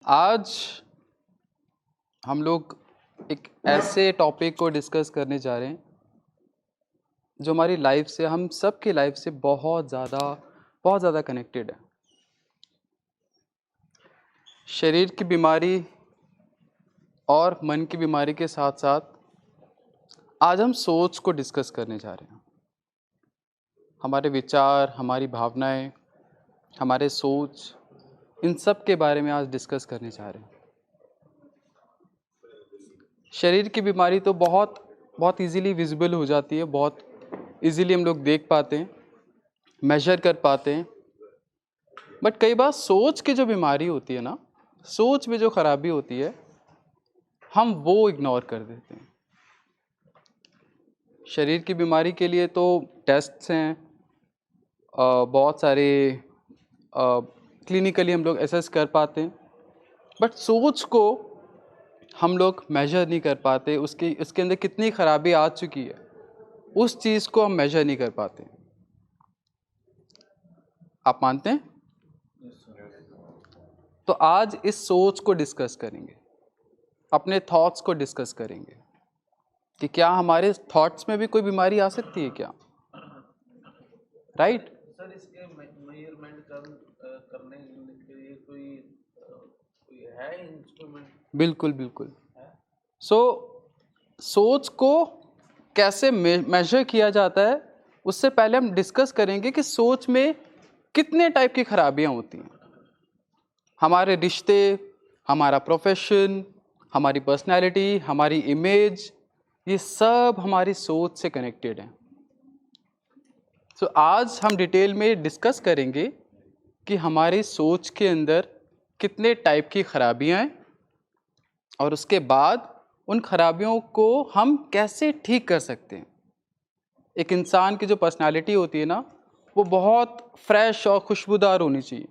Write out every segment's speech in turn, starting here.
आज हम लोग एक ऐसे टॉपिक को डिस्कस करने जा रहे हैं जो हमारी लाइफ से, हम सब की लाइफ से बहुत ज़्यादा कनेक्टेड है। शरीर की बीमारी और मन की बीमारी के साथ साथ आज हम सोच को डिस्कस करने जा रहे हैं। हमारे विचार, हमारी भावनाएं, हमारे सोच, इन सब के बारे में आज डिस्कस करने जा रहे हैं। शरीर की बीमारी तो बहुत इजीली विजिबल हो जाती है, बहुत इजीली हम लोग देख पाते हैं, मेजर कर पाते हैं। बट कई बार सोच की जो बीमारी होती है ना, सोच में जो खराबी होती है, हम वो इग्नोर कर देते हैं। शरीर की बीमारी के लिए तो टेस्ट्स हैं, बहुत सारे क्लिनिकली हम लोग एसेस कर पाते हैं, बट सोच को हम लोग मेजर नहीं कर पाते। उसके अंदर कितनी खराबी आ चुकी है, उस चीज़ को हम मेजर नहीं कर पाते। आप मानते हैं? तो आज इस सोच को डिस्कस करेंगे, अपने थॉट्स को डिस्कस करेंगे कि क्या हमारे थॉट्स में भी कोई बीमारी आ सकती है क्या? राइट? सर, इसके मेजरमेंट करने के लिए कोई है इंस्ट्रूमेंट? बिल्कुल बिल्कुल। सोच को कैसे मेजर किया जाता है, उससे पहले हम डिस्कस करेंगे कि सोच में कितने टाइप की खराबियां होती हैं। हमारे रिश्ते, हमारा प्रोफेशन, हमारी पर्सनैलिटी, हमारी इमेज, ये सब हमारी सोच से कनेक्टेड हैं। आज हम डिटेल में डिस्कस करेंगे कि हमारी सोच के अंदर कितने टाइप की खराबियां हैं और उसके बाद उन खराबियों को हम कैसे ठीक कर सकते हैं। एक इंसान की जो पर्सनालिटी होती है ना, वो बहुत फ्रेश और खुशबूदार होनी चाहिए,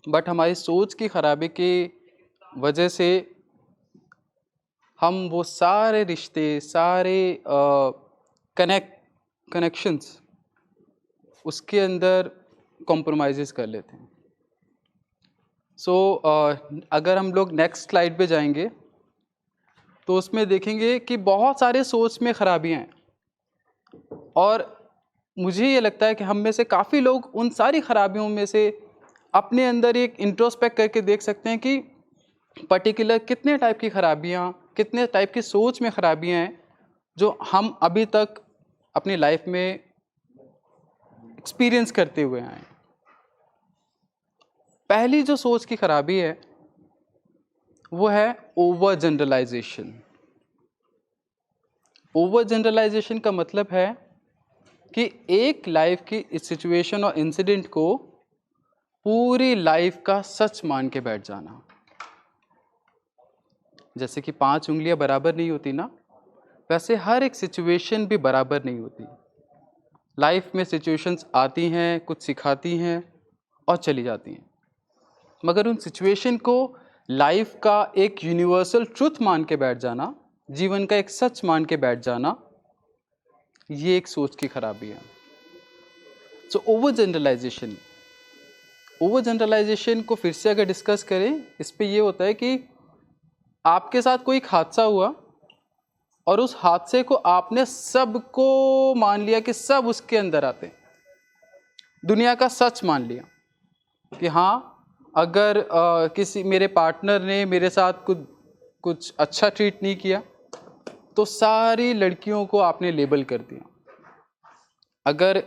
बट हमारी सोच की खराबी की वजह से हम वो सारे रिश्ते, सारे कनेक्शंस उसके अंदर कॉम्प्रोमाइज़ कर लेते हैं। अगर हम लोग नेक्स्ट स्लाइड पे जाएंगे तो उसमें देखेंगे कि बहुत सारे सोच में खराबियां हैं, और मुझे ये लगता है कि हम में से काफ़ी लोग उन सारी खराबियों में से अपने अंदर एक इंट्रोस्पेक्ट करके देख सकते हैं कि पर्टिकुलर कितने टाइप की खराबियां, कितने टाइप की सोच में खराबियां हैं जो हम अभी तक अपनी लाइफ में एक्सपीरियंस करते हुए आए। पहली जो सोच की खराबी है वो है ओवर जनरलाइजेशन। ओवर जनरलाइजेशन का मतलब है कि एक लाइफ की सिचुएशन और इंसिडेंट को पूरी लाइफ का सच मान के बैठ जाना। जैसे कि 5 उंगलियां बराबर नहीं होती ना, वैसे हर एक सिचुएशन भी बराबर नहीं होती। लाइफ में सिचुएशंस आती हैं, कुछ सिखाती हैं और चली जाती हैं, मगर उन सिचुएशन को लाइफ का एक यूनिवर्सल ट्रुथ मान के बैठ जाना, जीवन का एक सच मान के बैठ जाना, ये एक सोच की खराबी है। ओवर जनरलाइजेशन को फिर से अगर डिस्कस करें, इस पे ये होता है कि आपके साथ कोई हादसा हुआ और उस हादसे को आपने सबको मान लिया कि सब उसके अंदर आते हैं, दुनिया का सच मान लिया कि हाँ, अगर किसी मेरे पार्टनर ने मेरे साथ कुछ अच्छा ट्रीट नहीं किया तो सारी लड़कियों को आपने लेबल कर दिया। अगर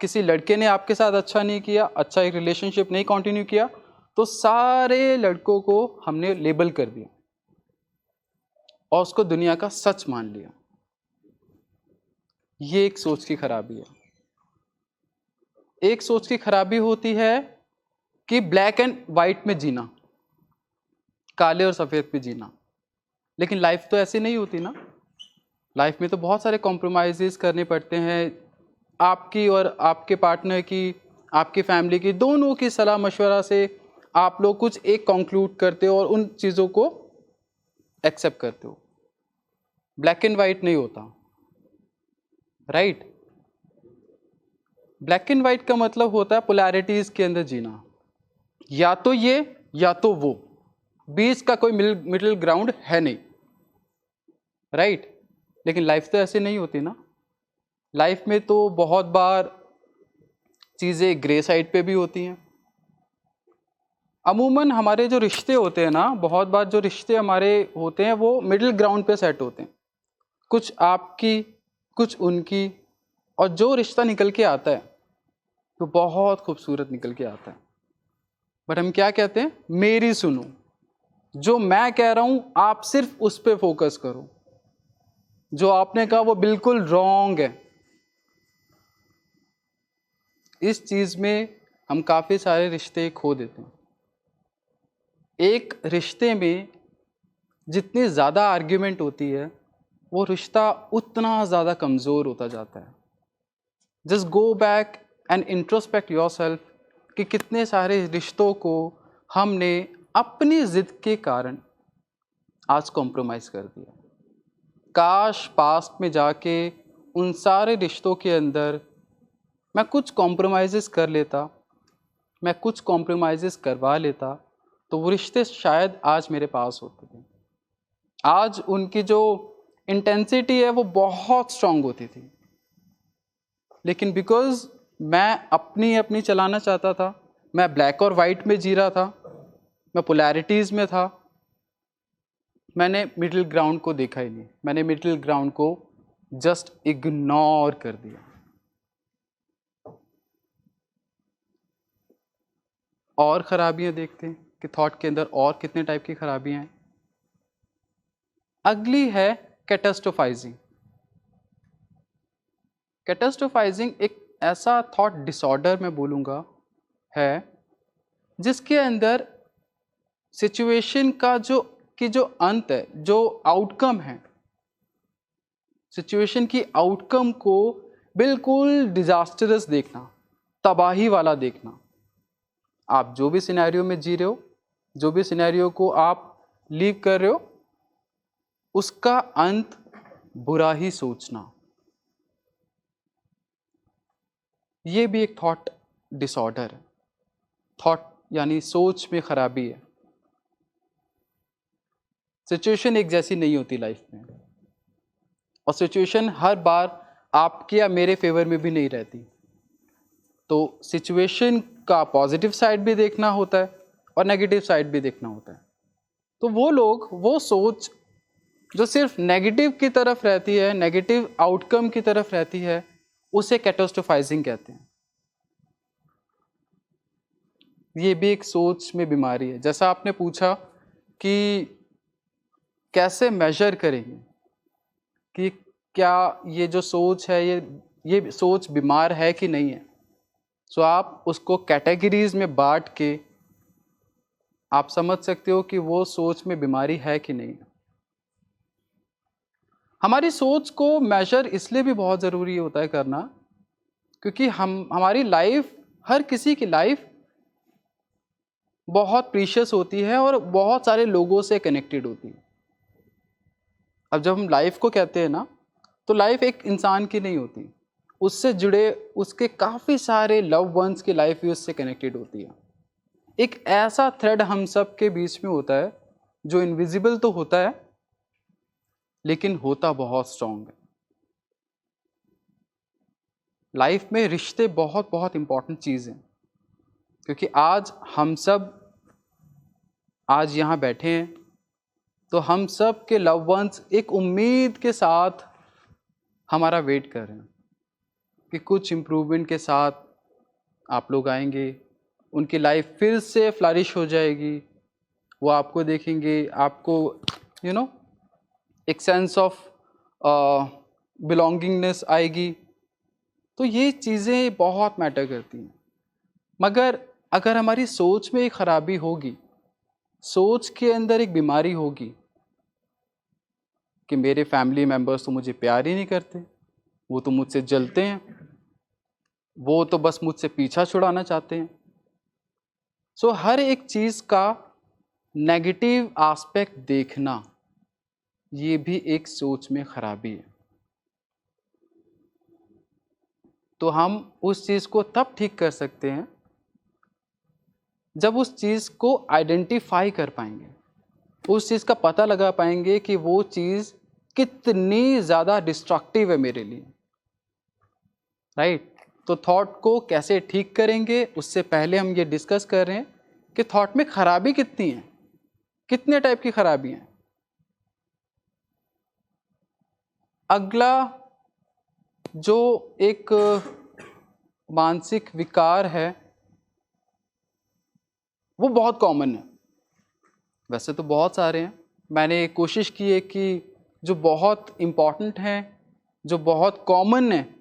किसी लड़के ने आपके साथ अच्छा नहीं किया, अच्छा एक रिलेशनशिप नहीं कंटिन्यू किया, तो सारे लड़कों को हमने लेबल कर दिया और उसको दुनिया का सच मान लिया। ये एक सोच की खराबी है। एक सोच की खराबी होती है कि ब्लैक एंड वाइट में जीना, काले और सफ़ेद पे जीना। लेकिन लाइफ तो ऐसी नहीं होती ना। लाइफ में तो बहुत सारे कॉम्प्रोमाइज़ करने पड़ते हैं, आपकी और आपके पार्टनर की, आपकी फैमिली की, दोनों की सलाह मशवरा से आप लोग कुछ एक कंक्लूड करते हो और उन चीज़ों को एक्सेप्ट करते हो। ब्लैक एंड वाइट नहीं होता, राइट? ब्लैक एंड वाइट का मतलब होता है पोलैरिटीज़ के अंदर जीना, या तो ये या तो वो, बीच का कोई मिडिल ग्राउंड है नहीं, राइट। लेकिन लाइफ तो ऐसे नहीं होती ना। लाइफ में तो बहुत बार चीज़ें ग्रे साइड पे भी होती हैं। अमूमन हमारे जो रिश्ते होते हैं ना, बहुत बार जो रिश्ते हमारे होते हैं वो मिडिल ग्राउंड पे सेट होते हैं, कुछ आपकी कुछ उनकी, और जो रिश्ता निकल के आता है तो बहुत खूबसूरत निकल के आता है। बट हम क्या कहते हैं, मेरी सुनो, जो मैं कह रहा हूं आप सिर्फ उस पर फोकस करो, जो आपने कहा वो बिल्कुल रॉन्ग है। इस चीज में हम काफी सारे रिश्ते खो देते हैं। एक रिश्ते में जितनी ज़्यादा आर्ग्यूमेंट होती है वो रिश्ता उतना ज़्यादा कमज़ोर होता जाता है। Just go back and introspect yourself कि कितने सारे रिश्तों को हमने अपनी ज़िद के कारण आज कॉम्प्रोमाइज़ कर दिया। काश पास्ट में जाके उन सारे रिश्तों के अंदर मैं कुछ कॉम्प्रोमाइज़ कर लेता, मैं कुछ कॉम्प्रोमाइज़ करवा लेता, तो वो रिश्ते शायद आज मेरे पास होते थे। आज उनकी जो इंटेंसिटी है वो बहुत स्ट्रांग होती थी, लेकिन बिकॉज मैं अपनी अपनी चलाना चाहता था, मैं ब्लैक और वाइट में जी रहा था, मैं पोलैरिटीज़ में था, मैंने मिडिल ग्राउंड को देखा ही नहीं। मैंने मिडिल ग्राउंड को जस्ट इग्नोर कर दिया। और ख़राबियाँ देखते हैं कि थॉट के अंदर और कितने टाइप की ख़राबियाँ हैं। अगली है कैटास्ट्रोफाइजिंग। कैटास्ट्रोफाइजिंग एक ऐसा थॉट डिसऑर्डर मैं बोलूँगा है जिसके अंदर सिचुएशन का जो अंत है, जो आउटकम है, सिचुएशन की आउटकम को बिल्कुल डिजास्टरस देखना, तबाही वाला देखना। आप जो भी सिनेरियो में जी रहे हो, जो भी सिनेरियो को आप लीव कर रहे हो, उसका अंत बुरा ही सोचना, ये भी एक थॉट डिसऑर्डर है। थॉट यानी सोच में खराबी है। सिचुएशन एक जैसी नहीं होती लाइफ में, और सिचुएशन हर बार आपके या मेरे फेवर में भी नहीं रहती। तो सिचुएशन का पॉजिटिव साइड भी देखना होता है और नेगेटिव साइड भी देखना होता है। तो वो लोग, वो सोच जो सिर्फ नेगेटिव की तरफ रहती है, नेगेटिव आउटकम की तरफ रहती है, उसे कैटास्ट्रोफाइजिंग कहते हैं। ये भी एक सोच में बीमारी है। जैसा आपने पूछा कि कैसे मेजर करेंगे कि क्या ये जो सोच है ये सोच बीमार है कि नहीं है। सो आप उसको कैटेगरीज में बांट के आप समझ सकते हो कि वो सोच में बीमारी है कि नहीं है। हमारी सोच को मेजर इसलिए भी बहुत ज़रूरी होता है करना, क्योंकि हमारी लाइफ, हर किसी की लाइफ बहुत प्रीशियस होती है और बहुत सारे लोगों से कनेक्टेड होती है। अब जब हम लाइफ को कहते हैं ना, तो लाइफ एक इंसान की नहीं होती, उससे जुड़े उसके काफ़ी सारे लव वंस की लाइफ भी उससे कनेक्टेड होती है। एक ऐसा थ्रेड हम सब के बीच में होता है जो इनविजिबल तो होता है, लेकिन होता बहुत स्ट्रांग है। लाइफ में रिश्ते बहुत बहुत इंपॉर्टेंट चीज़ हैं, क्योंकि आज हम सब आज यहाँ बैठे हैं तो हम सब के लव वंस एक उम्मीद के साथ हमारा वेट कर रहे हैं कि कुछ इम्प्रूवमेंट के साथ आप लोग आएंगे, उनकी लाइफ फिर से फ्लरिश हो जाएगी, वो आपको देखेंगे, आपको एक सेंस ऑफ बिलोंगिंगनेस आएगी। तो ये चीज़ें बहुत मैटर करती हैं। मगर अगर हमारी सोच में एक खराबी होगी, सोच के अंदर एक बीमारी होगी कि मेरे फैमिली मेम्बर्स तो मुझे प्यार ही नहीं करते, वो तो मुझसे जलते हैं, वो तो बस मुझसे पीछा छुड़ाना चाहते हैं। सो हर एक चीज़ का नेगेटिव एस्पेक्ट देखना, ये भी एक सोच में खराबी है। तो हम उस चीज़ को तब ठीक कर सकते हैं जब उस चीज़ को आइडेंटिफाई कर पाएंगे उस चीज़ का पता लगा पाएंगे कि वो चीज़ कितनी ज़्यादा डिस्ट्रक्टिव है मेरे लिए, राइट। तो थॉट को कैसे ठीक करेंगे, उससे पहले हम ये डिस्कस कर रहे हैं कि थॉट में खराबी कितनी है, कितने टाइप की खराबी हैं। अगला जो एक मानसिक विकार है वो बहुत कॉमन है, वैसे तो बहुत सारे हैं, मैंने कोशिश की है कि जो बहुत इम्पॉर्टेंट हैं, जो बहुत कॉमन हैं,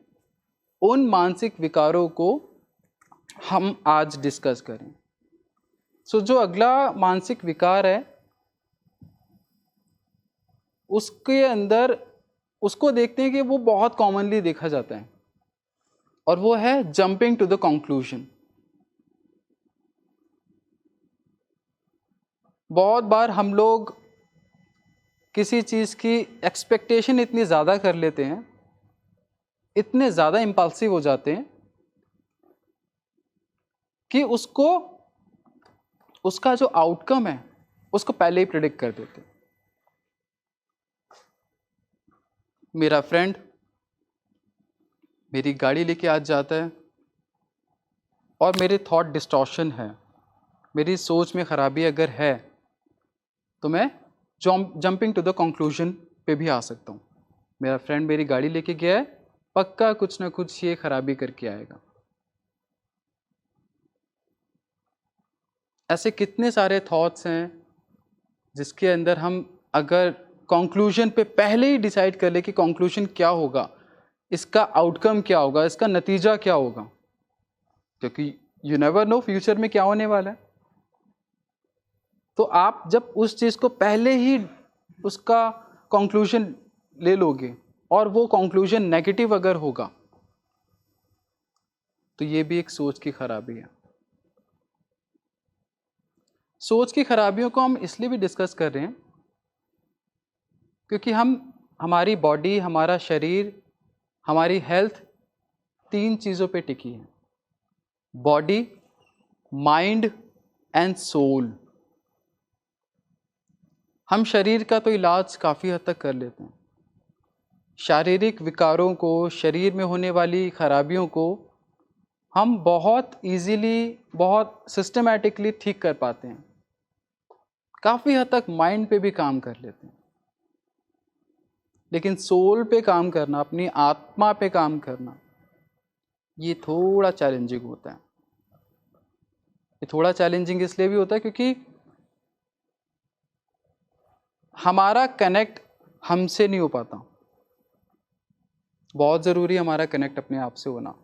उन मानसिक विकारों को हम आज डिस्कस करें। सो जो अगला मानसिक विकार है उसके अंदर उसको देखते हैं कि वो बहुत कॉमनली देखा जाता है, और वो है जंपिंग टू द कंक्लूजन। बहुत बार हम लोग किसी चीज़ की एक्सपेक्टेशन इतनी ज़्यादा कर लेते हैं, इतने ज़्यादा इम्पल्सिव हो जाते हैं कि उसका जो आउटकम है उसको पहले ही प्रिडिक्ट कर देते हैं। मेरा फ्रेंड मेरी गाड़ी लेके आज जाता है और मेरे थॉट डिस्टॉर्शन है, मेरी सोच में ख़राबी अगर है तो मैं जंपिंग टू द कंक्लूजन पे भी आ सकता हूँ। मेरा फ्रेंड मेरी गाड़ी लेके गया है, पक्का कुछ ना कुछ ये खराबी करके आएगा। ऐसे कितने सारे थॉट्स हैं जिसके अंदर हम अगर कंक्लूजन पे पहले ही डिसाइड कर ले कि कंक्लूजन क्या होगा, इसका आउटकम क्या होगा, इसका नतीजा क्या होगा, क्योंकि यू नेवर नो फ्यूचर में क्या होने वाला है। तो आप जब उस चीज़ को पहले ही उसका कंक्लूजन ले लोगे और वो कंक्लूजन नेगेटिव अगर होगा तो ये भी एक सोच की खराबी है। सोच की खराबियों को हम इसलिए भी डिस्कस कर रहे हैं क्योंकि हमारी बॉडी, हमारा शरीर, हमारी हेल्थ 3 चीज़ों पे टिकी है: बॉडी, माइंड एंड सोल। हम शरीर का तो इलाज काफ़ी हद तक कर लेते हैं, शारीरिक विकारों को, शरीर में होने वाली खराबियों को हम बहुत इजीली, बहुत सिस्टमैटिकली ठीक कर पाते हैं, काफ़ी हद तक माइंड पे भी काम कर लेते हैं। लेकिन सोल पे काम करना, अपनी आत्मा पे काम करना, ये थोड़ा चैलेंजिंग होता है। ये थोड़ा चैलेंजिंग इसलिए भी होता है क्योंकि हमारा कनेक्ट हमसे नहीं हो पाता। बहुत ज़रूरी है हमारा कनेक्ट अपने आप से होना।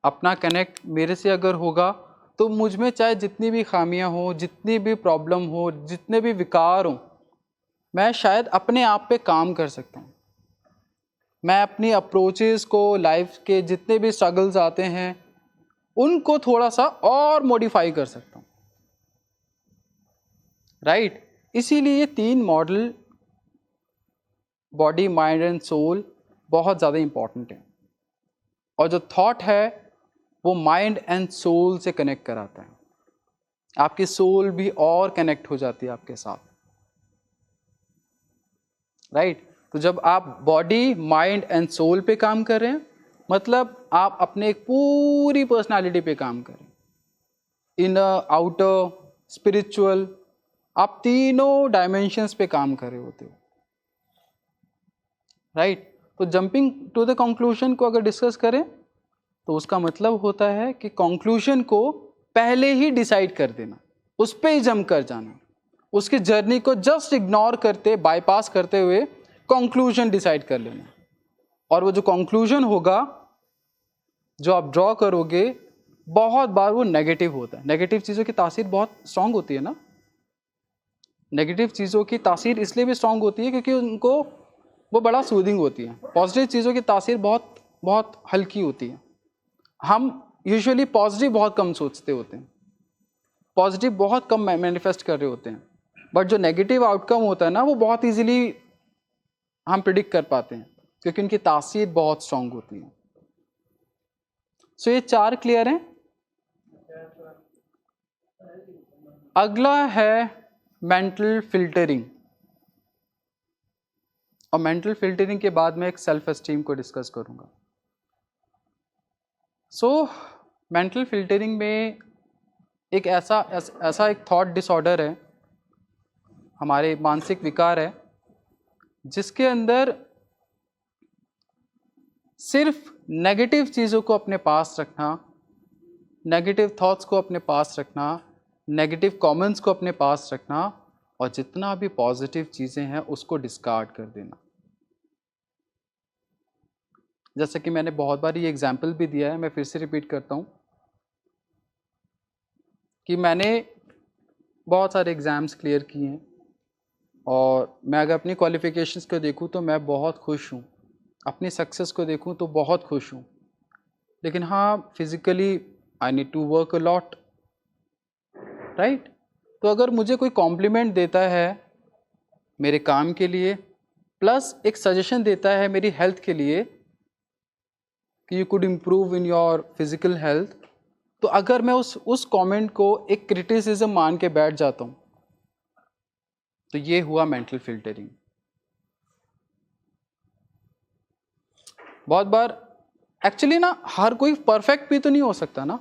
अपना कनेक्ट मेरे से अगर होगा तो मुझ में चाहे जितनी भी खामियां हो, जितनी भी प्रॉब्लम हो, जितने भी विकार हों, मैं शायद अपने आप पे काम कर सकता हूँ। मैं अपनी अप्रोचेस को, लाइफ के जितने भी स्ट्रगल्स आते हैं उनको थोड़ा सा और मॉडिफाई कर सकता हूँ, राइट। इसीलिए ये 3 model, body, mind and soul, बहुत ज़्यादा इम्पॉर्टेंट है। और जो थॉट है वो माइंड एंड सोल से कनेक्ट कराता है, आपकी सोल भी और कनेक्ट हो जाती है आपके साथ, राइट। तो जब आप बॉडी, माइंड एंड सोल पे काम कर रहे हैं, मतलब आप अपने एक पूरी पर्सनालिटी पे काम कर रहे हैं, इनर, आउटर, स्पिरिचुअल, आप तीनों डायमेंशंस पे काम कर रहे होते हो, राइट। तो जंपिंग टू द कंक्लूजन को अगर डिस्कस करें तो उसका मतलब होता है कि कंक्लूजन को पहले ही डिसाइड कर देना, उस पर ही जंप कर जाना, उसकी जर्नी को जस्ट इग्नोर करते, बाईपास करते हुए कंक्लूजन डिसाइड कर लेना। और वो जो कंक्लूजन होगा, जो आप ड्रॉ करोगे, बहुत बार वो नेगेटिव होता है। नेगेटिव चीज़ों की तासीर बहुत स्ट्रांग होती है ना। नेगेटिव चीज़ों की तासीर इसलिए भी स्ट्रांग होती है क्योंकि उनको वो बड़ा सूदिंग होती है। पॉजिटिव चीज़ों की तासीर बहुत बहुत हल्की होती है। हम यूजुअली पॉजिटिव बहुत कम सोचते होते हैं, पॉजिटिव बहुत कम मैनिफेस्ट कर रहे होते हैं, बट जो नेगेटिव आउटकम होता है ना, वो बहुत इजीली हम प्रिडिक्ट कर पाते हैं क्योंकि उनकी तासीर बहुत स्ट्रांग होती है। सो ये 4 क्लियर हैं। अगला है मेंटल फिल्टरिंग, और मेंटल फिल्टरिंग के बाद मैं एक सेल्फ एस्टीम को डिस्कस करूँगा। सो मेंटल फिल्टरिंग में एक ऐसा एक थॉट डिसऑर्डर है, हमारे मानसिक विकार है, जिसके अंदर सिर्फ नेगेटिव चीज़ों को अपने पास रखना, नेगेटिव थॉट्स को अपने पास रखना, नेगेटिव कमेंट्स को अपने पास रखना, और जितना भी पॉजिटिव चीज़ें हैं उसको डिस्कार्ड कर देना। जैसे कि मैंने बहुत बार ये एग्जाम्पल भी दिया है, मैं फिर से रिपीट करता हूँ कि मैंने बहुत सारे एग्ज़ाम्स क्लियर किए हैं, और मैं अगर अपनी क्वालिफ़िकेशंस को देखूँ तो मैं बहुत खुश हूँ, अपनी सक्सेस को देखूँ तो बहुत खुश हूँ। लेकिन हाँ, physically I need to work a lot, right? तो अगर मुझे कोई कॉम्प्लीमेंट देता है मेरे काम के लिए, प्लस एक सजेशन देता है मेरी हेल्थ के लिए कि you could improve in your physical health, तो अगर मैं उस कमेंट को एक क्रिटिसिज्म मान के बैठ जाता हूँ, तो ये हुआ मेंटल फिल्टरिंग। बहुत बार एक्चुअली ना, हर कोई परफेक्ट भी तो नहीं हो सकता ना।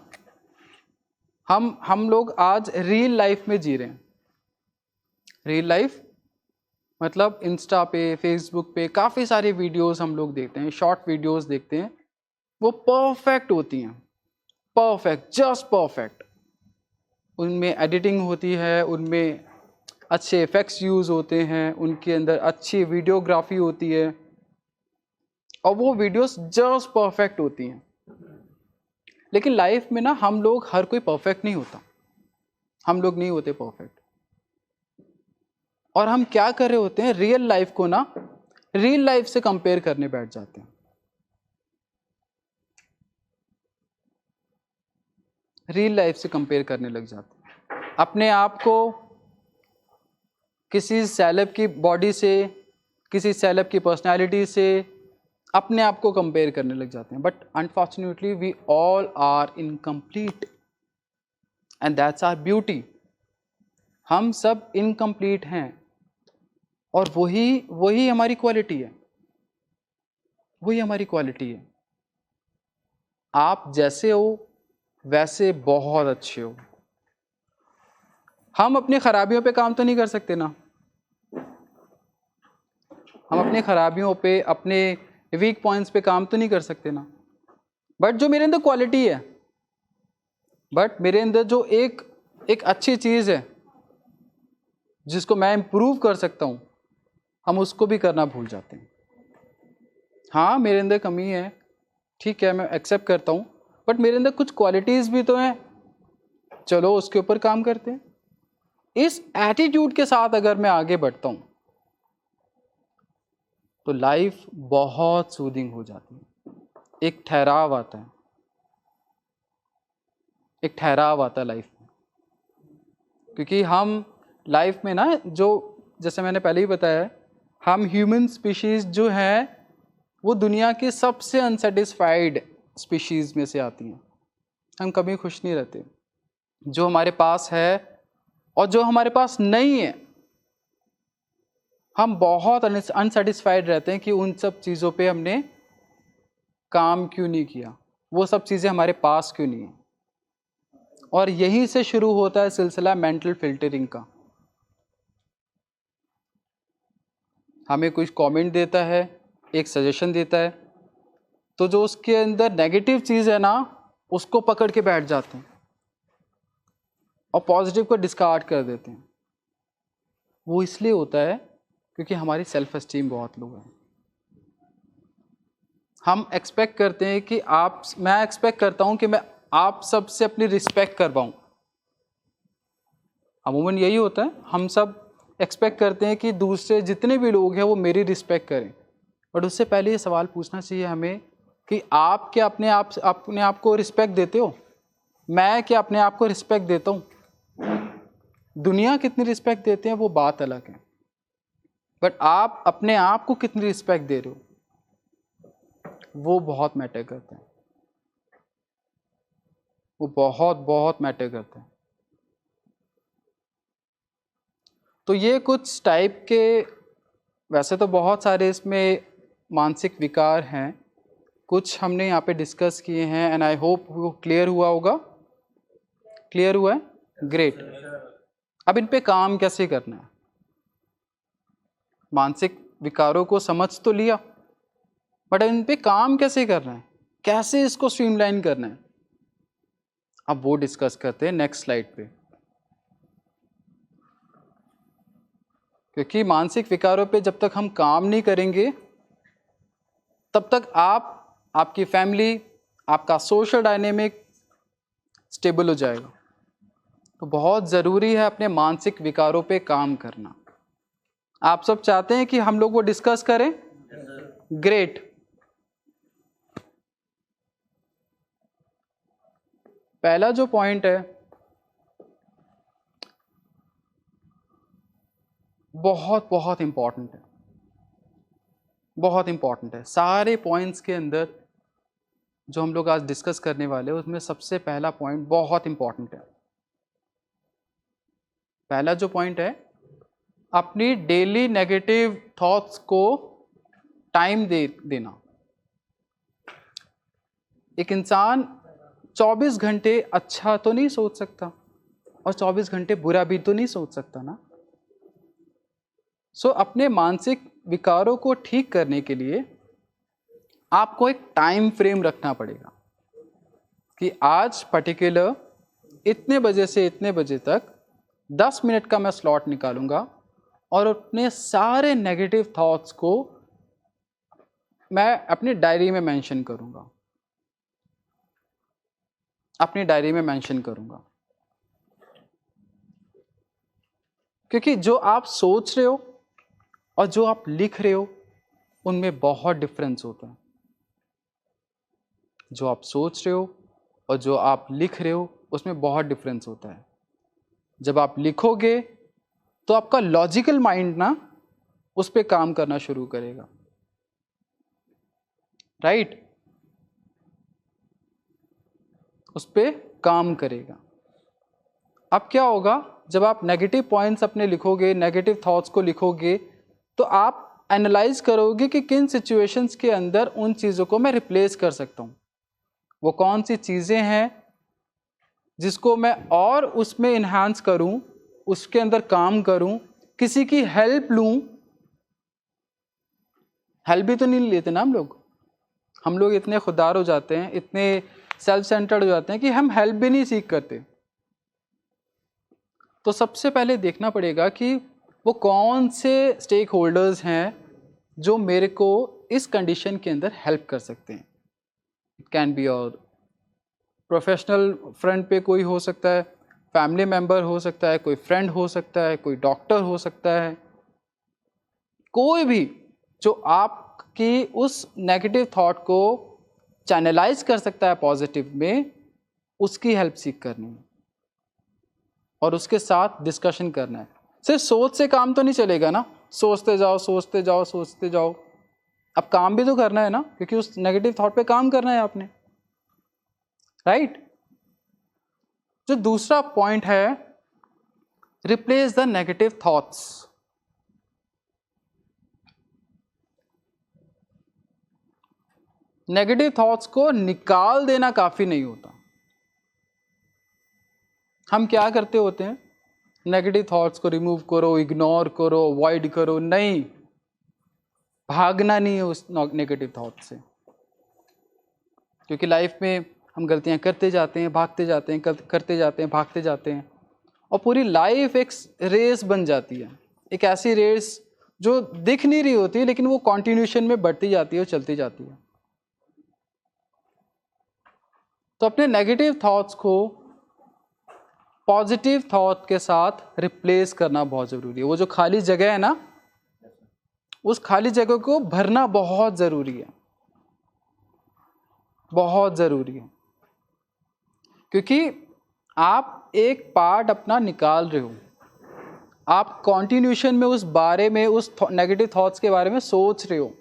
हम लोग आज रियल लाइफ में जी रहे हैं। रियल लाइफ मतलब इंस्टा पे, फेसबुक पे काफ़ी सारी वीडियोस हम लोग देखते हैं, शॉर्ट वीडियोस देखते हैं, वो परफेक्ट होती हैं, परफेक्ट, जस्ट परफेक्ट। उनमें एडिटिंग होती है, उनमें अच्छे इफ़ेक्ट्स यूज़ होते हैं, उनके अंदर अच्छी वीडियोग्राफी होती है, और वो वीडियोस जस्ट परफेक्ट होती हैं। लेकिन लाइफ में ना, हम लोग, हर कोई परफेक्ट नहीं होता, हम लोग नहीं होते परफेक्ट। और हम क्या कर रहे होते हैं, रियल लाइफ को ना रियल लाइफ से कंपेयर करने बैठ जाते हैं। रियल लाइफ से कंपेयर करने लग जाते हैं अपने आप को किसी सेलेब की बॉडी से, किसी सेलेब की पर्सनालिटी से अपने आप को कंपेयर करने लग जाते हैं। But unfortunately we all are incomplete, and that's our beauty. हम सब इनकम्प्लीट हैं, और वही हमारी क्वालिटी है, वही हमारी क्वालिटी है। आप जैसे हो वैसे बहुत अच्छे हो। हम अपनी खराबियों पे काम तो नहीं कर सकते ना, हम अपनी खराबियों पे, अपने वीक पॉइंट्स पे काम तो नहीं कर सकते ना। बट जो मेरे अंदर क्वालिटी है, बट मेरे अंदर जो एक अच्छी चीज़ है जिसको मैं इम्प्रूव कर सकता हूँ, हम उसको भी करना भूल जाते हैं। हाँ, मेरे अंदर कमी है, ठीक है, मैं एक्सेप्ट करता हूँ, बट मेरे अंदर कुछ क्वालिटीज़ भी तो हैं, चलो उसके ऊपर काम करते हैं। इस एटीट्यूड के साथ अगर मैं आगे बढ़ता हूँ तो लाइफ बहुत सूदिंग हो जाती है। एक ठहराव आता है, एक ठहराव आता है लाइफ में। क्योंकि हम लाइफ में ना, जो जैसे मैंने पहले ही बताया है, हम ह्यूमन स्पीशीज़ जो है वो दुनिया की सबसे अनसेटिस्फाइड स्पीशीज़ में से आती हैं। हम कभी खुश नहीं रहते। जो हमारे पास है और जो हमारे पास नहीं है, हम बहुत अनसेटिस्फाइड रहते हैं कि उन सब चीज़ों पे हमने काम क्यों नहीं किया, वो सब चीज़ें हमारे पास क्यों नहीं है। और यहीं से शुरू होता है सिलसिला मेंटल फिल्टरिंग का। हमें कुछ कमेंट देता है, एक सजेशन देता है, तो जो उसके अंदर नेगेटिव चीज़ है ना, उसको पकड़ के बैठ जाते हैं और पॉजिटिव को डिस्कार्ड कर देते हैं। वो इसलिए होता है क्योंकि हमारी सेल्फ एस्टीम बहुत लो है। हम एक्सपेक्ट करते हैं कि मैं एक्सपेक्ट करता हूं कि मैं आप सबसे अपनी रिस्पेक्ट करवाऊं। अमूमन यही होता है, हम सब एक्सपेक्ट करते हैं कि दूसरे जितने भी लोग हैं वो मेरी रिस्पेक्ट करें। बट उससे पहले ये सवाल पूछना चाहिए हमें कि आप क्या अपने आप को रिस्पेक्ट देते हो? मैं क्या अपने आप को रिस्पेक्ट देता हूँ? दुनिया कितनी रिस्पेक्ट देते हैं वो बात अलग है, बट आप अपने आप को कितनी रिस्पेक्ट दे रहे हो वो बहुत मैटर करता है, वो बहुत बहुत मैटर करता है। तो ये कुछ टाइप के, वैसे तो बहुत सारे इसमें मानसिक विकार हैं, कुछ हमने यहाँ पे डिस्कस किए हैं एंड आई होप वो क्लियर हुआ होगा। क्लियर हुआ है? ग्रेट। अब इन पे काम कैसे करना है? मानसिक विकारों को समझ तो लिया, बट इन पे काम कैसे करना है, कैसे इसको स्ट्रीमलाइन करना है, अब वो डिस्कस करते हैं नेक्स्ट स्लाइड पे। क्योंकि मानसिक विकारों पे जब तक हम काम नहीं करेंगे तब तक आपकी फैमिली, आपका सोशल डायनेमिक स्टेबल हो जाएगा। तो बहुत ज़रूरी है अपने मानसिक विकारों पे काम करना। आप सब चाहते हैं कि हम लोग वो डिस्कस करें? ग्रेट। पहला जो पॉइंट है बहुत बहुत इंपॉर्टेंट है, बहुत इंपॉर्टेंट है। सारे पॉइंट्स के अंदर जो हम लोग आज डिस्कस करने वाले हैं उसमें सबसे पहला पॉइंट बहुत इंपॉर्टेंट है। पहला जो पॉइंट है, अपनी डेली नेगेटिव थॉट्स को टाइम देना। एक इंसान 24 घंटे अच्छा तो नहीं सोच सकता और 24 घंटे बुरा भी तो नहीं सोच सकता ना। सो अपने मानसिक विकारों को ठीक करने के लिए आपको एक टाइम फ्रेम रखना पड़ेगा कि आज पर्टिकुलर इतने बजे से इतने बजे तक 10 मिनट का मैं स्लॉट निकालूंगा और अपने सारे नेगेटिव थॉट्स को मैं अपनी डायरी में मेंशन करूंगा, अपनी डायरी में मेंशन करूंगा। क्योंकि जो आप सोच रहे हो और जो आप लिख रहे हो उनमें बहुत डिफरेंस होता है। जो आप सोच रहे हो और जो आप लिख रहे हो उसमें बहुत डिफरेंस होता है। जब आप लिखोगे तो आपका लॉजिकल माइंड ना उस पर काम करना शुरू करेगा, राइट? उस पर काम करेगा। अब क्या होगा, जब आप नेगेटिव पॉइंट्स अपने लिखोगे, नेगेटिव थॉट्स को लिखोगे, तो आप एनालाइज करोगे कि किन सिचुएशंस के अंदर उन चीज़ों को मैं रिप्लेस कर सकता हूँ। वो कौन सी चीज़ें हैं जिसको मैं और उसमें इन्हांस करूँ, उसके अंदर काम करूँ, किसी की हेल्प लूँ। हेल्प भी तो नहीं लेते ना हम लोग इतने खुददार हो जाते हैं, इतने सेल्फ सेंटर्ड हो जाते हैं कि हम हेल्प भी नहीं सीख करते। तो सबसे पहले देखना पड़ेगा कि वो कौन से स्टेक होल्डर्स हैं जो मेरे को इस कंडीशन के अंदर हेल्प कर सकते हैं। इट कैन बी और प्रोफेशनल फ्रंट पे कोई हो सकता है, फैमिली मेम्बर हो सकता है, कोई फ्रेंड हो सकता है, कोई डॉक्टर हो सकता है, कोई भी जो आपकी उस नेगेटिव थॉट को चैनलाइज कर सकता है पॉजिटिव में, उसकी हेल्प सीख करनी है और उसके साथ डिस्कशन करना है। सिर्फ सोच से काम तो नहीं चलेगा ना, सोचते जाओ सोचते जाओ सोचते जाओ। अब काम भी तो करना है ना, क्योंकि उस नेगेटिव थॉट पे काम करना है आपने, राइट? जो दूसरा पॉइंट है, replace the negative thoughts. Negative thoughts को निकाल देना काफी नहीं होता। हम क्या करते होते हैं, नेगेटिव थॉट्स को रिमूव करो, इग्नोर करो, अवॉइड करो। नहीं, भागना नहीं है उस नेगेटिव थॉट से। क्योंकि लाइफ में हम गलतियां करते जाते हैं, भागते जाते हैं, करते जाते हैं, भागते जाते हैं, और पूरी लाइफ एक रेस बन जाती है। एक ऐसी रेस जो दिख नहीं रही होती, लेकिन वो कॉन्टिन्यूशन में बढ़ती जाती है और चलती जाती है। तो अपने नेगेटिव थॉट्स को पॉजिटिव थॉट के साथ रिप्लेस करना बहुत ज़रूरी है। वो जो खाली जगह है ना, उस खाली जगह को भरना बहुत ज़रूरी है, बहुत ज़रूरी है। क्योंकि आप एक पार्ट अपना निकाल रहे हो, आप कॉन्टिन्यूशन में उस बारे में, उस नेगेटिव थॉट्स के बारे में सोच रहे हो,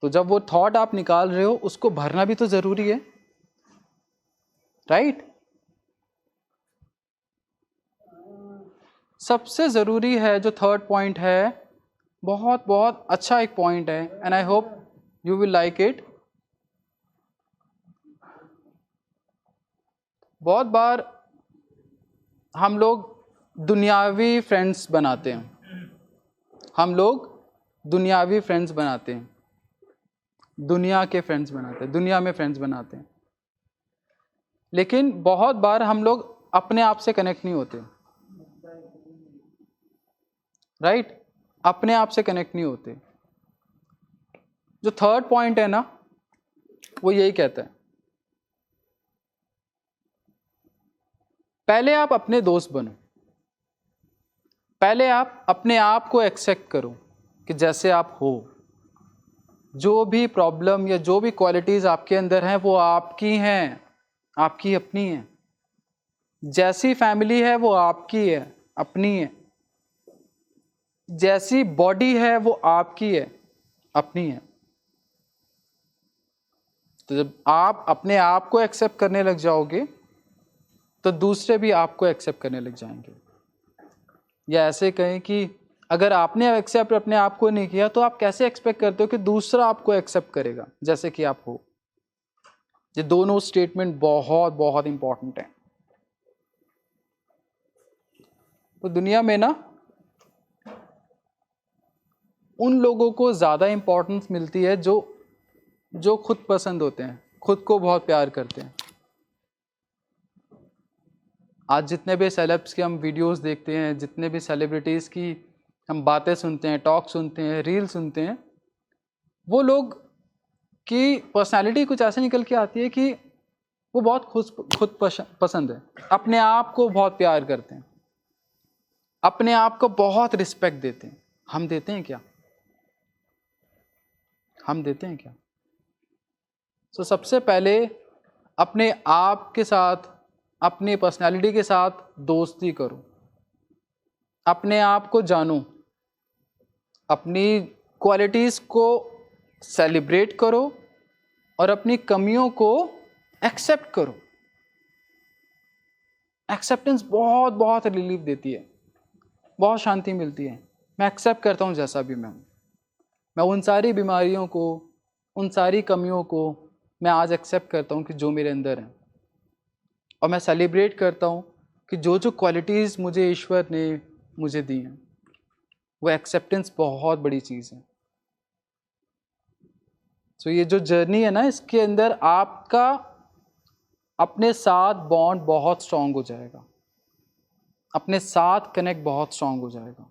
तो जब वो थॉट आप निकाल रहे हो उसको भरना भी तो ज़रूरी है, राइट? सबसे ज़रूरी है जो थर्ड पॉइंट है, बहुत बहुत अच्छा एक पॉइंट है, and I hope you will like it. बहुत बार हम लोग दुनियावी फ्रेंड्स बनाते हैं, हम लोग दुनियावी फ्रेंड्स बनाते हैं, दुनिया के फ्रेंड्स बनाते हैं, दुनिया में फ्रेंड्स बनाते हैं, लेकिन बहुत बार हम लोग अपने आप से कनेक्ट नहीं होते, राइट? अपने आप से कनेक्ट नहीं होते। जो थर्ड पॉइंट है ना, वो यही कहता है, पहले आप अपने दोस्त बनो, पहले आप अपने आप को एक्सेप्ट करो कि जैसे आप हो, जो भी प्रॉब्लम या जो भी क्वालिटीज़ आपके अंदर हैं वो आपकी हैं, आपकी अपनी हैं। जैसी फैमिली है वो आपकी है, अपनी है। जैसी बॉडी है वो आपकी है, अपनी है। तो जब आप अपने आप को एक्सेप्ट करने लग जाओगे तो दूसरे भी आपको एक्सेप्ट करने लग जाएंगे। या ऐसे कहें कि अगर आपने एक्सेप्ट अपने आप को नहीं किया तो आप कैसे एक्सपेक्ट करते हो कि दूसरा आपको एक्सेप्ट करेगा जैसे कि आप हो। ये दोनों स्टेटमेंट बहुत बहुत इंपॉर्टेंट है। तो दुनिया में ना उन लोगों को ज़्यादा इंपॉर्टेंस मिलती है जो खुद पसंद होते हैं, खुद को बहुत प्यार करते हैं। आज जितने भी सेलेब्स की हम वीडियोस देखते हैं, जितने भी सेलिब्रिटीज़ की हम बातें सुनते हैं, टॉक सुनते हैं, रील सुनते हैं, वो लोग की पर्सनालिटी कुछ ऐसे निकल के आती है कि वो बहुत खुद पसंद है, अपने आप को बहुत प्यार करते हैं, अपने आप को बहुत रिस्पेक्ट देते हैं। हम देते हैं क्या? हम देते हैं क्या? तो सबसे पहले अपने आप के साथ, अपनी पर्सनालिटी के साथ दोस्ती करो, अपने आप को जानो, अपनी क्वालिटीज़ को सेलिब्रेट करो और अपनी कमियों को एक्सेप्ट करो। एक्सेप्टेंस बहुत बहुत रिलीफ देती है, बहुत शांति मिलती है। मैं एक्सेप्ट करता हूँ जैसा भी मैं हूँ, मैं उन सारी बीमारियों को, उन सारी कमियों को मैं आज एक्सेप्ट करता हूँ कि जो मेरे अंदर हैं, और मैं सेलिब्रेट करता हूँ कि जो जो क्वालिटीज़ मुझे ईश्वर ने मुझे दी हैं, वो एक्सेप्टेंस बहुत बड़ी चीज़ है। तो ये जो जर्नी है ना, इसके अंदर आपका अपने साथ बॉन्ड बहुत स्ट्रांग हो जाएगा, अपने साथ कनेक्ट बहुत स्ट्रांग हो जाएगा,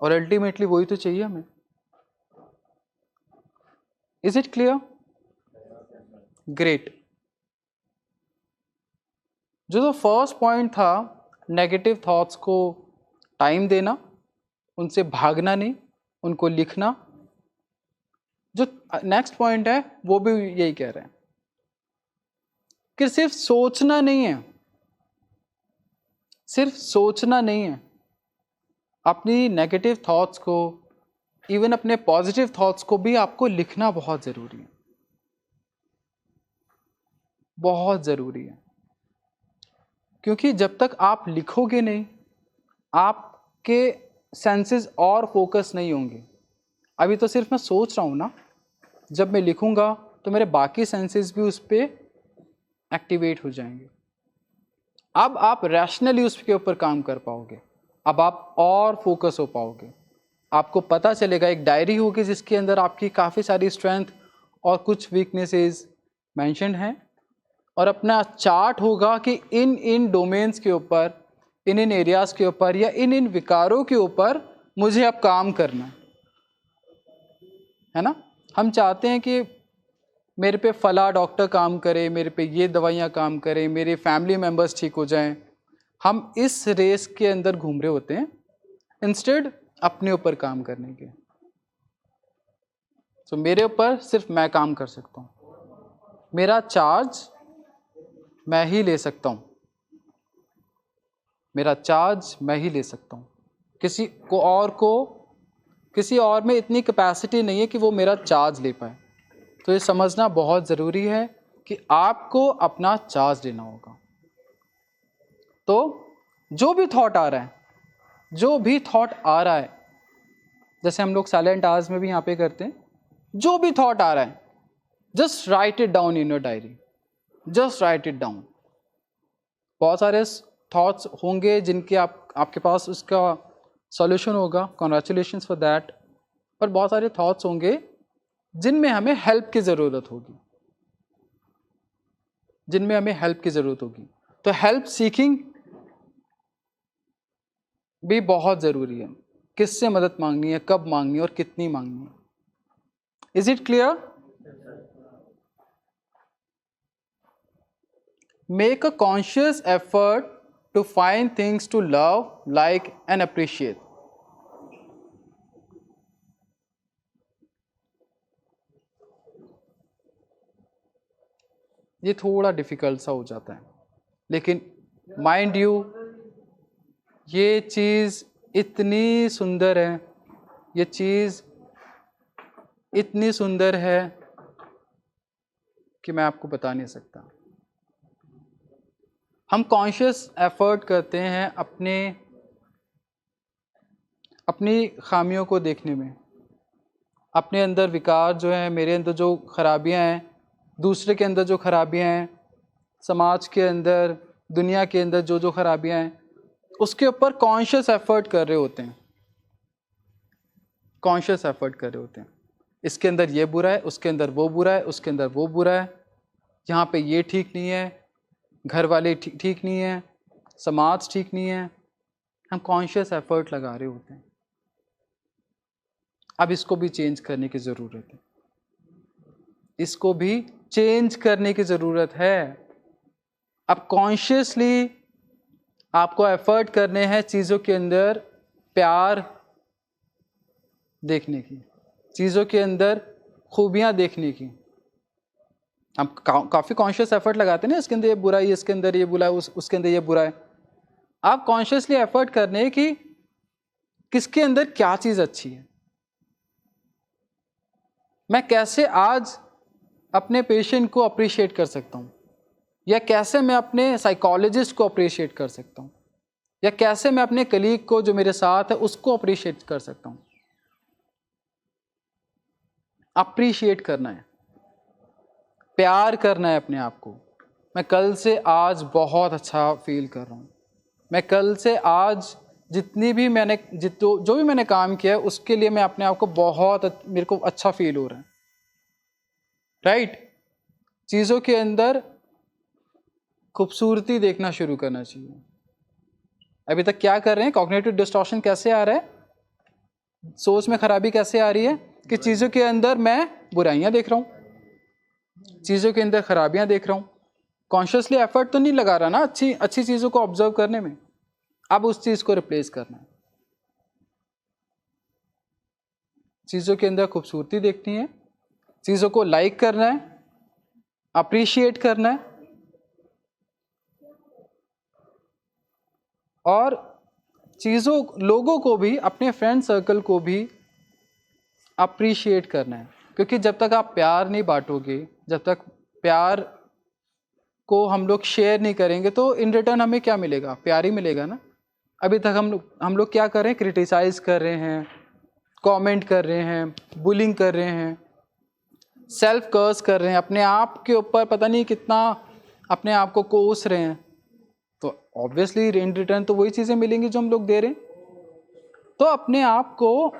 और अल्टीमेटली वही तो चाहिए हमें। Is it clear? ग्रेट। जो फर्स्ट पॉइंट था, नेगेटिव थॉट्स को टाइम देना, उनसे भागना नहीं, उनको लिखना। जो नेक्स्ट पॉइंट है वो भी यही कह रहे हैं कि सिर्फ सोचना नहीं है, सिर्फ सोचना नहीं है, अपनी नेगेटिव थॉट्स को, इवन अपने पॉजिटिव थॉट्स को भी आपको लिखना बहुत ज़रूरी है, बहुत ज़रूरी है। क्योंकि जब तक आप लिखोगे नहीं, आपके सेंसेस और फोकस नहीं होंगे। अभी तो सिर्फ मैं सोच रहा हूँ ना, जब मैं लिखूँगा तो मेरे बाकी सेंसेस भी उस पर एक्टिवेट हो जाएंगे। अब आप रैशनली उसके ऊपर काम कर पाओगे, अब आप और फोकस हो पाओगे। आपको पता चलेगा, एक डायरी होगी जिसके अंदर आपकी काफ़ी सारी स्ट्रेंथ और कुछ वीकनेसेस मेंशन्ड हैं, और अपना चार्ट होगा कि इन डोमेन्स के ऊपर, इन एरियाज़ के ऊपर या इन विकारों के ऊपर मुझे अब काम करना है ना। हम चाहते हैं कि मेरे पे फला डॉक्टर काम करे, मेरे पे ये दवाइयाँ काम करें, मेरे फैमिली मेम्बर्स ठीक हो जाएं। हम इस रेस के अंदर घूम रहे होते हैं इंस्टेड अपने ऊपर काम करने के। तो मेरे ऊपर सिर्फ मैं काम कर सकता हूँ, मेरा चार्ज मैं ही ले सकता हूँ, मेरा चार्ज मैं ही ले सकता हूँ। किसी और में इतनी कैपेसिटी नहीं है कि वो मेरा चार्ज ले पाए। तो ये समझना बहुत ज़रूरी है कि आपको अपना चार्ज लेना होगा। तो जो भी थॉट आ रहा है, जो भी थॉट आ रहा है, जैसे हम लोग साइलेंट आवर्स में भी यहाँ पे करते हैं, जो भी थॉट आ रहा है just right it down in your diary, just right it down. बहुत सारे थॉट्स होंगे जिनके आपके पास उसका सॉल्यूशन होगा, कॉन्ग्रेचुलेशंस फॉर दैट। पर बहुत सारे थॉट्स होंगे जिनमें हमें हेल्प की ज़रूरत होगी, जिनमें हमें हेल्प की ज़रूरत होगी। तो हेल्प सीकिंग भी बहुत ज़रूरी है, किससे मदद मांगनी है, कब मांगनी है और कितनी मांगनी है। Is it clear? Make a conscious effort to find things to love, like and appreciate. ये थोड़ा डिफिकल्ट सा हो जाता है, लेकिन माइंड यू ये चीज़ इतनी सुंदर है, ये चीज़ इतनी सुंदर है कि मैं आपको बता नहीं सकता। हम कॉन्शियस एफर्ट करते हैं अपनी खामियों को देखने में, अपने अंदर विकार जो है, मेरे अंदर जो खराबियां हैं, दूसरे के अंदर जो खराबियां हैं, समाज के अंदर, दुनिया के अंदर जो जो खराबियां हैं, उसके ऊपर कॉन्शियस एफर्ट कर रहे होते हैं, कॉन्शियस एफर्ट कर रहे होते हैं। इसके अंदर ये बुरा है, उसके अंदर वो बुरा है, उसके अंदर वो बुरा है, यहाँ पे ये ठीक नहीं है, घर वाले ठीक नहीं है, समाज ठीक नहीं है। हम कॉन्शियस एफर्ट लगा रहे होते हैं। अब इसको भी चेंज करने की ज़रूरत है, इसको भी चेंज करने की ज़रूरत है। अब कॉन्शियसली आपको एफर्ट करने हैं चीज़ों के अंदर प्यार देखने की, चीज़ों के अंदर खूबियाँ देखने की। हम काफ़ी कॉन्शियस एफर्ट लगाते हैं ना, इसके अंदर ये बुरा है, इसके अंदर ये बुरा है, उसके अंदर ये बुरा है। आप कॉन्शियसली एफर्ट करने कि किसके अंदर क्या चीज़ अच्छी है, मैं कैसे आज अपने पेशेंट को अप्रिशिएट कर सकता हूँ, या कैसे मैं अपने साइकोलॉजिस्ट को अप्रिशिएट कर सकता हूँ, या कैसे मैं अपने कलीग को जो मेरे साथ है उसको अप्रिशिएट कर सकता हूँ। अप्रिशिएट करना है, प्यार करना है अपने आप को। मैं कल से आज बहुत अच्छा फील कर रहा हूँ, मैं कल से आज जितनी भी मैंने जो भी मैंने काम किया है उसके लिए मैं अपने आप को बहुत, मेरे को अच्छा फील हो रहा है, राइट। चीज़ों के अंदर खूबसूरती देखना शुरू करना चाहिए। अभी तक क्या कर रहे हैं, कॉग्निटिव डिस्टॉर्शन कैसे आ रहा है, सोच में खराबी कैसे आ रही है कि चीज़ों के अंदर मैं बुराइयां देख रहा हूँ, चीज़ों के अंदर खराबियां देख रहा हूँ। कॉन्शियसली एफर्ट तो नहीं लगा रहा ना अच्छी चीज़ों को ऑब्जर्व करने में। अब उस चीज़ को रिप्लेस करना है, चीज़ों के अंदर खूबसूरती देखनी है, चीज़ों को लाइक करना है, अप्रिशिएट करना है, और लोगों को भी, अपने फ्रेंड सर्कल को भी अप्रिशिएट करना है। क्योंकि जब तक आप प्यार नहीं बांटोगे, जब तक प्यार को हम लोग शेयर नहीं करेंगे, तो इन रिटर्न हमें क्या मिलेगा, प्यार ही मिलेगा ना। अभी तक हम लोग क्या कर रहे हैं, क्रिटिसाइज कर रहे हैं, कमेंट कर रहे हैं, बुलिंग कर रहे हैं, सेल्फ कर्स कर रहे हैं, अपने आप के ऊपर पता नहीं कितना अपने आप को कोस रहे हैं। तो ऑब्वियसली इन रिटर्न तो वही चीज़ें मिलेंगी जो हम लोग दे रहे हैं। तो अपने आप को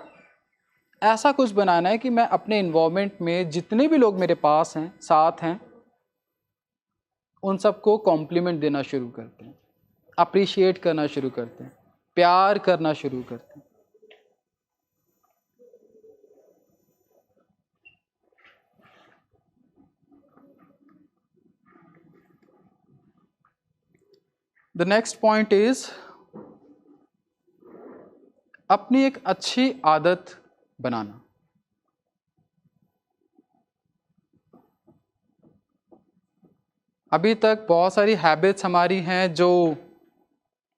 ऐसा कुछ बनाना है कि मैं अपने इन्वायरमेंट में जितने भी लोग मेरे पास हैं, साथ हैं, उन सबको कॉम्प्लीमेंट देना शुरू करते हैं, अप्रिशिएट करना शुरू करते हैं, प्यार करना शुरू करते हैं। द नेक्स्ट पॉइंट इज अपनी एक अच्छी आदत बनाना। अभी तक बहुत सारी हैबिट्स हमारी हैं जो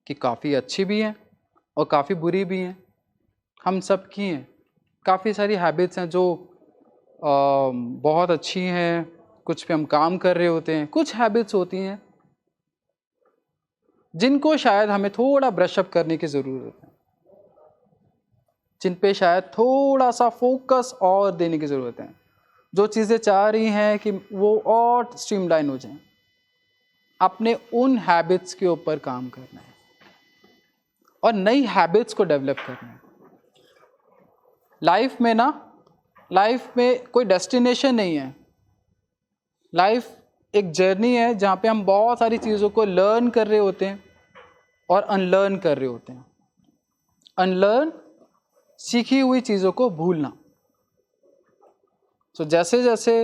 कि काफ़ी अच्छी भी हैं और काफ़ी बुरी भी हैं, हम सब की हैं। काफ़ी सारी हैबिट्स हैं जो बहुत अच्छी हैं, कुछ पे हम काम कर रहे होते हैं। कुछ हैबिट्स होती हैं जिनको शायद हमें थोड़ा ब्रश अप करने की ज़रूरत है। जिन पे शायद थोड़ा सा फोकस और देने की ज़रूरत है, जो चीज़ें चाह रही हैं कि वो और स्ट्रीमलाइन हो जाएं, अपने उन हैबिट्स के ऊपर काम करना है और नई हैबिट्स को डेवलप करना है। लाइफ में कोई डेस्टिनेशन नहीं है। लाइफ एक जर्नी है जहाँ पे हम बहुत सारी चीज़ों को लर्न कर रहे होते हैं और अनलर्न कर रहे होते हैं। अनलर्न, सीखी हुई चीज़ों को भूलना। तो जैसे जैसे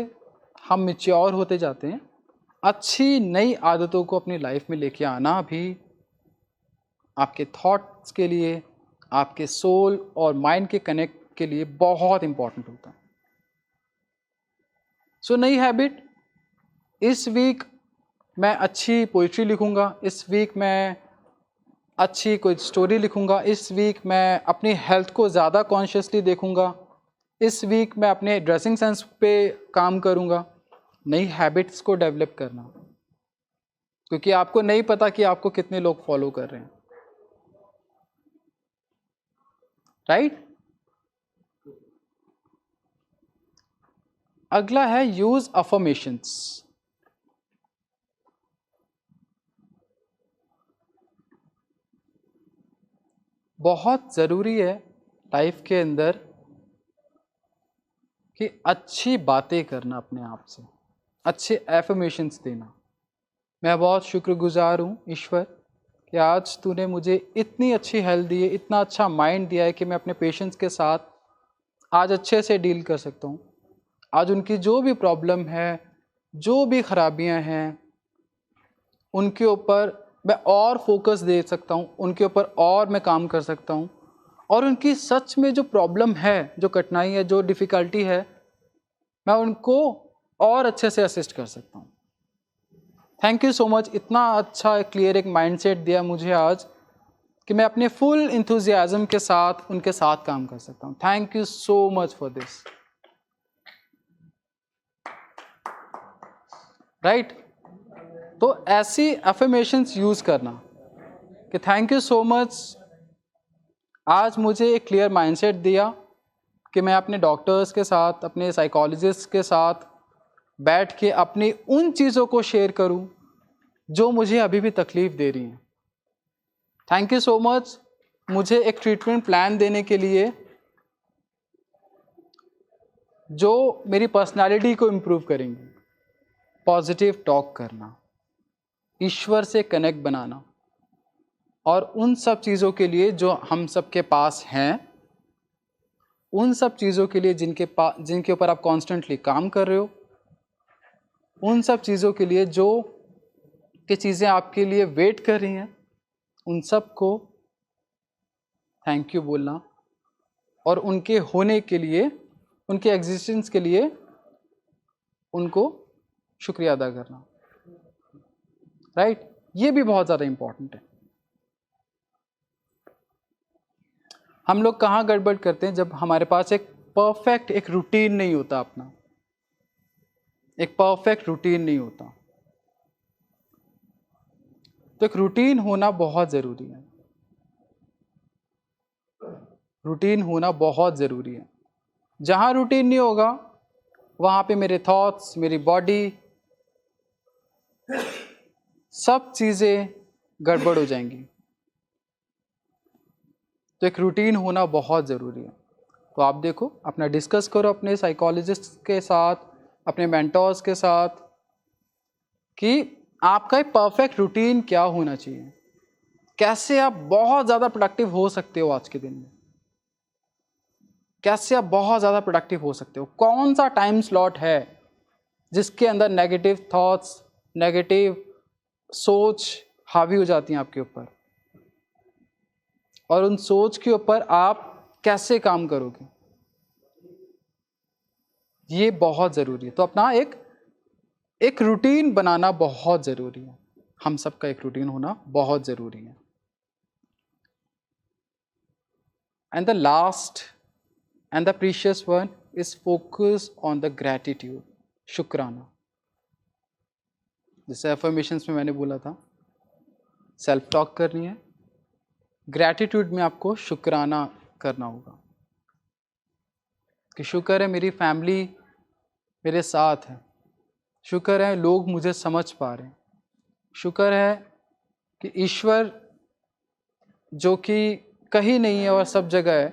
हम मैच्योर होते जाते हैं, अच्छी नई आदतों को अपनी लाइफ में लेके आना भी आपके थॉट्स के लिए, आपके सोल और माइंड के कनेक्ट के लिए बहुत इंपॉर्टेंट होता है। सो नई हैबिट, इस वीक मैं अच्छी पोइट्री लिखूंगा, इस वीक मैं अच्छी कोई स्टोरी लिखूंगा, इस वीक मैं अपनी हेल्थ को ज़्यादा कॉन्शियसली देखूंगा, इस वीक मैं अपने ड्रेसिंग सेंस पे काम करूंगा। नई हैबिट्स को डेवलप करना, क्योंकि आपको नहीं पता कि आपको कितने लोग फॉलो कर रहे हैं, राइट? अगला है यूज अफर्मेशंस। बहुत ज़रूरी है लाइफ के अंदर कि अच्छी बातें करना अपने आप से, अच्छे एफर्मेशंस देना। मैं बहुत शुक्रगुजार हूँ ईश्वर कि आज तूने मुझे इतनी अच्छी हेल्थ दी है, इतना अच्छा माइंड दिया है कि मैं अपने पेशेंट्स के साथ आज अच्छे से डील कर सकता हूँ। आज उनकी जो भी प्रॉब्लम है, जो भी खराबियाँ हैं, उनके ऊपर मैं और फोकस दे सकता हूँ, उनके ऊपर और मैं काम कर सकता हूँ, और उनकी सच में जो प्रॉब्लम है, जो कठिनाई है, जो डिफ़िकल्टी है, मैं उनको और अच्छे से असिस्ट कर सकता हूँ। Thank you so much. इतना अच्छा क्लियर एक माइंडसेट दिया मुझे आज कि मैं अपने फुल इंथुजियाज्म के साथ उनके साथ काम कर सकता हूँ। Thank you so much for this, right? तो ऐसी अफर्मेशंस यूज़ करना कि थैंक यू सो मच, आज मुझे एक क्लियर माइंडसेट दिया कि मैं अपने डॉक्टर्स के साथ, अपने साइकोलॉजिस्ट के साथ बैठ के अपनी उन चीज़ों को शेयर करूं जो मुझे अभी भी तकलीफ़ दे रही हैं। थैंक यू सो मच मुझे एक ट्रीटमेंट प्लान देने के लिए जो मेरी पर्सनालिटी को इम्प्रूव करेंगे। पॉजिटिव टॉक करना, ईश्वर से कनेक्ट बनाना, और उन सब चीज़ों के लिए जो हम सब के पास हैं, उन सब चीज़ों के लिए जिनके ऊपर आप कॉन्स्टेंटली काम कर रहे हो, उन सब चीज़ों के लिए जो कि चीज़ें आपके लिए वेट कर रही हैं, उन सब को थैंक यू बोलना और उनके होने के लिए, उनके एग्जिस्टेंस के लिए उनको शुक्रिया अदा करना, राइट? ये भी बहुत ज़्यादा इम्पॉर्टेंट है। हम लोग कहाँ गड़बड़ करते हैं? जब हमारे पास एक परफेक्ट एक रूटीन नहीं होता, अपना एक परफेक्ट रूटीन नहीं होता। तो एक रूटीन होना बहुत ज़रूरी है। रूटीन होना बहुत ज़रूरी है। जहाँ रूटीन नहीं होगा वहाँ पे मेरे थॉट्स, मेरी बॉडी, सब चीज़ें गड़बड़ हो जाएंगी। तो एक रूटीन होना बहुत ज़रूरी है। तो आप देखो, अपना डिस्कस करो अपने साइकोलॉजिस्ट के साथ, अपने मेंटोर्स के साथ, कि आपका एक परफेक्ट रूटीन क्या होना चाहिए, कैसे आप बहुत ज़्यादा प्रोडक्टिव हो सकते हो आज के दिन में, कैसे आप बहुत ज़्यादा प्रोडक्टिव हो सकते हो, कौन सा टाइम स्लॉट है जिसके अंदर नेगेटिव थॉट्स, नेगेटिव सोच हावी हो जाती हैं आपके ऊपर, और उन सोच के ऊपर आप कैसे काम करोगे, ये बहुत ज़रूरी है। तो अपना एक रूटीन बनाना बहुत ज़रूरी है। हम सबका एक रूटीन होना बहुत ज़रूरी है। And the last and the precious one is focus on the gratitude, शुक्राना। जैसे अफर्मेशंस में मैंने बोला था, सेल्फ टॉक करनी है, ग्रैटिट्यूड में आपको शुक्राना करना होगा। कि शुक्र है मेरी फैमिली मेरे साथ है, शुक्र है लोग मुझे समझ पा रहे हैं, शुक्र है कि ईश्वर जो कि कहीं नहीं है और सब जगह है,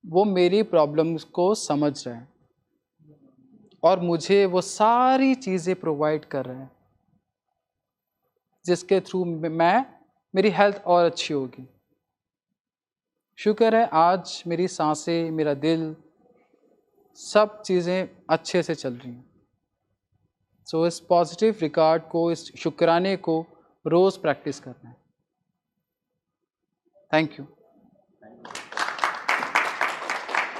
वो मेरी प्रॉब्लम्स को समझ रहे हैं और मुझे वो सारी चीज़ें प्रोवाइड कर रहे हैं जिसके थ्रू मेरी हेल्थ और अच्छी होगी। शुक्र है आज मेरी सांसें, मेरा दिल, सब चीज़ें अच्छे से चल रही हैं। सो इस पॉजिटिव रिगार्ड को, इस शुक्राने को रोज़ प्रैक्टिस करना है। Thank you.